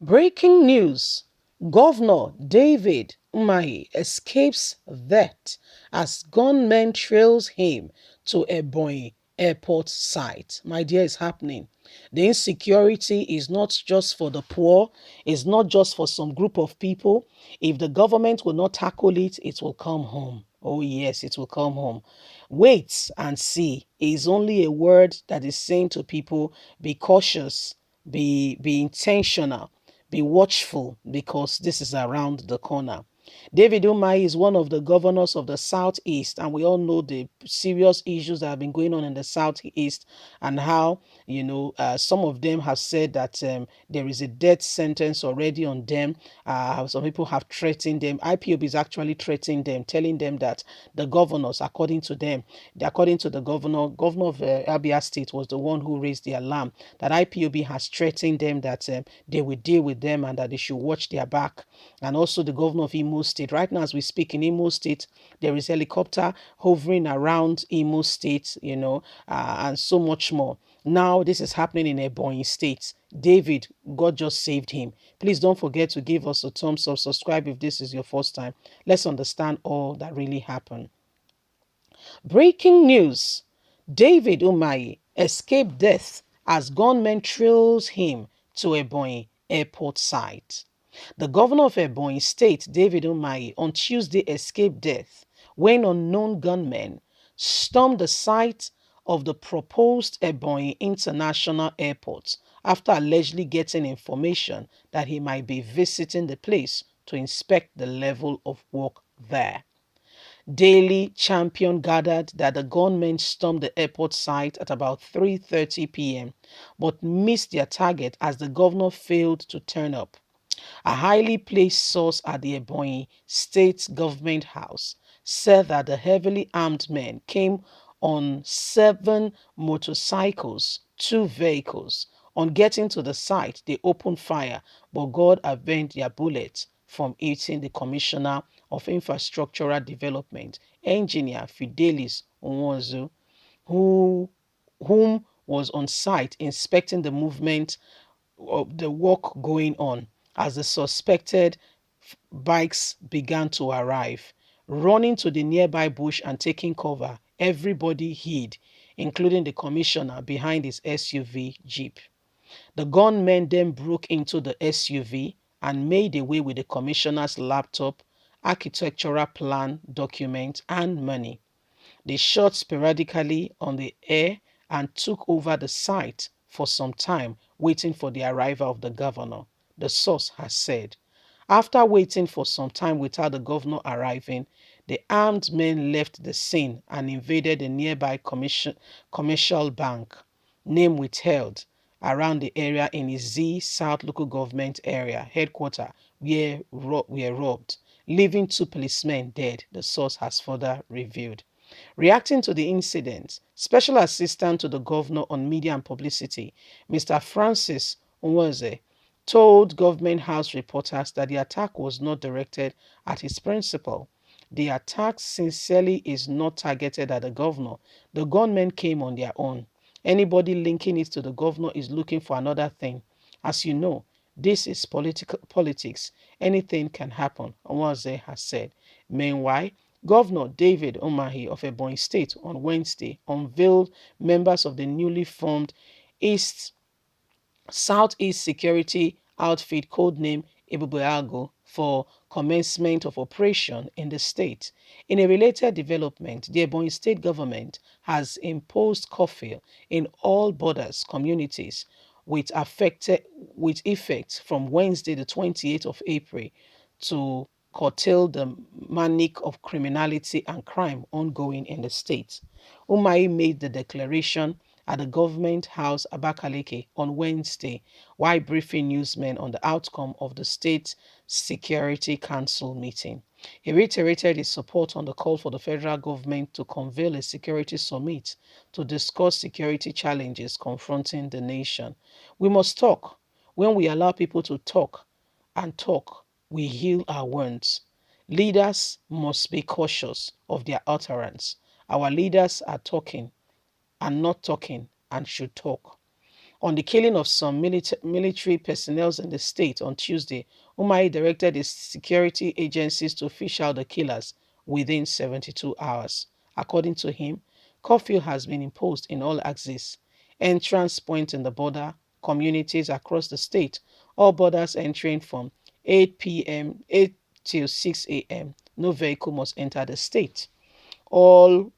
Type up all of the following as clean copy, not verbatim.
Breaking news. Governor David Umahi escapes death as gunmen trails him to Ebonyi airport site. My dear, it's happening. The insecurity is not just for the poor, it's not just for some group of people. If the government will not tackle it, it will come home. Oh, yes, it will come home. Wait and see is only a word that is saying to people, be cautious, be intentional, be watchful, because this is around the corner. David Umahi is one of the governors of the Southeast, and we all know the serious issues that have been going on in the Southeast and how, some of them have said that there is a death sentence already on them. Some people have threatened them. IPOB is actually threatening them, telling them that the governors, according to the governor of Abia State was the one who raised the alarm that IPOB has threatened them that they will deal with them and that they should watch their back. And also the governor of Imo State. Right now, as we speak in Imo State, there is helicopter hovering around Imo State, and so much more. Now, this is happening in Ebonyi State. David, God just saved him. Please don't forget to give us a thumbs up, subscribe if this is your first time. Let's understand all that really happened. Breaking news. David Umahi escaped death as gunmen trails him to Ebonyi airport site. The governor of Ebonyi State, David Umahi, on Tuesday escaped death when unknown gunmen stormed the site of the proposed Ebonyi International Airport after allegedly getting information that he might be visiting the place to inspect the level of work there. Daily Champion gathered that the gunmen stormed the airport site at about 3:30 p.m. but missed their target as the governor failed to turn up. A highly placed source at the Ebonyi State Government House said that the heavily armed men came on 7 motorcycles, 2 vehicles. On getting to the site, they opened fire, but God avenged their bullets from hitting the Commissioner of Infrastructural Development, Engineer Fidelis Onwozu, whom was on site inspecting the movement of the work going on as the suspected bikes began to arrive. Running to the nearby bush and taking cover, everybody hid, including the commissioner behind his SUV Jeep. The gunmen then broke into the SUV and made away with the commissioner's laptop, architectural plan, document, and money. They shot sporadically on the air and took over the site for some time, waiting for the arrival of the governor, the source has said. After waiting for some time without the governor arriving, the armed men left the scene and invaded a nearby commercial bank, name withheld, around the area in Izzi South Local Government Area headquarters were robbed, leaving 2 policemen dead, the source has further revealed. Reacting to the incident, Special Assistant to the Governor on Media and Publicity, Mr. Francis Onwoze, told Government House reporters that the attack was not directed at his principal. The attack sincerely is not targeted at the governor. The gunmen came on their own. Anybody linking it to the governor is looking for another thing. As you know, this is politics. Anything can happen, Onwoze has said. Meanwhile, Governor David Umahi of Ebonyi State on Wednesday unveiled members of the newly formed East Southeast Security Outfit codename Ibubuago for commencement of operation in the state. In a related development, the Ebonyi state government has imposed curfew in all borders communities with effect from Wednesday the 28th of April to curtail the manic of criminality and crime ongoing in the state. Umahi made the declaration at the Government House Abakaliki on Wednesday while briefing newsmen on the outcome of the State Security Council meeting. He reiterated his support on the call for the federal government to convene a security summit to discuss security challenges confronting the nation. We must talk. When we allow people to talk and talk, we heal our wounds. Leaders must be cautious of their utterance. Our leaders are talking and not talking and should talk. On the killing of some military personnel in the state on Tuesday, Umahi directed his security agencies to fish out the killers within 72 hours. According to him, curfew has been imposed in all axes. Entrance points in the border communities across the state, all borders entering from 8 p.m., 8 till 6 a.m. No vehicle must enter the state. All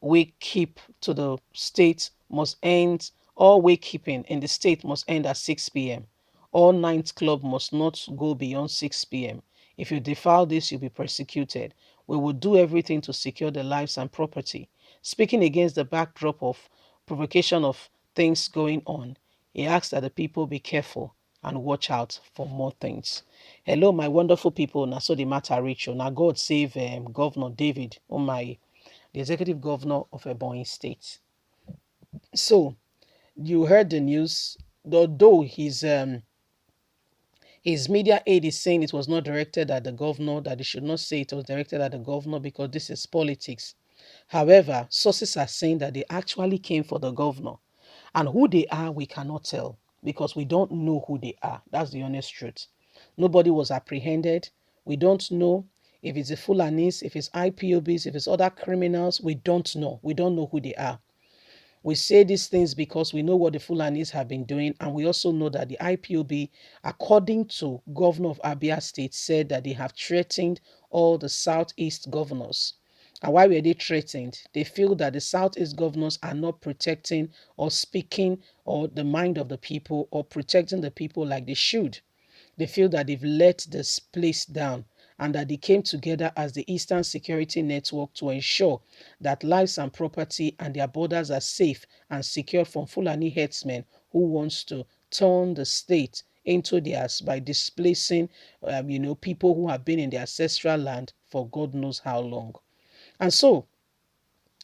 wake keep to the state must end, all wakekeeping in the state must end at 6 p.m. All night club must not go beyond 6 p.m. If you defile this, you'll be persecuted. We will do everything to secure the lives and property. Speaking against the backdrop of provocation of things going on, he asks that the people be careful and watch out for more things. Hello, my wonderful people. Now, so the matter reach you. Now, God save Governor David Umahi, the executive governor of Ebonyi State. So you heard the news, though his media aide is saying it was not directed at the governor, that they should not say it was directed at the governor because this is politics. However, sources are saying that they actually came for the governor. And who they are, we cannot tell because we don't know who they are. That's the honest truth. Nobody was apprehended. We don't know if it's the Fulanis, if it's IPOBs, if it's other criminals. We don't know. We don't know who they are. We say these things because we know what the Fulanis have been doing, and we also know that the IPOB, according to Governor of Abia State, said that they have threatened all the Southeast governors. And why were they threatened? They feel that the Southeast governors are not protecting or speaking or the mind of the people or protecting the people like they should. They feel that they've let this place down and that they came together as the Eastern Security Network to ensure that lives and property and their borders are safe and secure from Fulani herdsmen who wants to turn the state into theirs by displacing, people who have been in the ancestral land for God knows how long. And so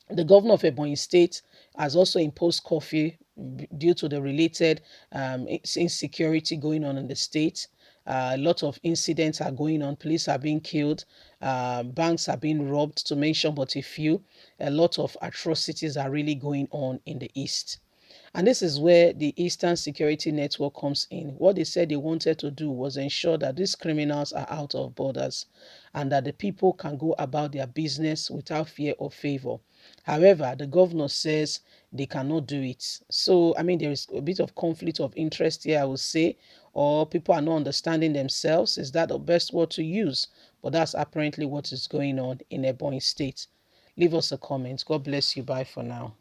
the governor of Ebonyi State has also imposed curfew due to the related insecurity going on in the state. A lot of incidents are going on. Police are being killed. Banks are being robbed, to mention but a few. A lot of atrocities are really going on in the east. And this is where the Eastern Security Network comes in. What they said they wanted to do was ensure that these criminals are out of borders and that the people can go about their business without fear or favor. However, the governor says they cannot do it. So, I mean, there is a bit of conflict of interest here, I would say, or people are not understanding themselves. Is that the best word to use? But that's apparently what is going on in Ebonyi State. Leave us a comment. God bless you. Bye for now.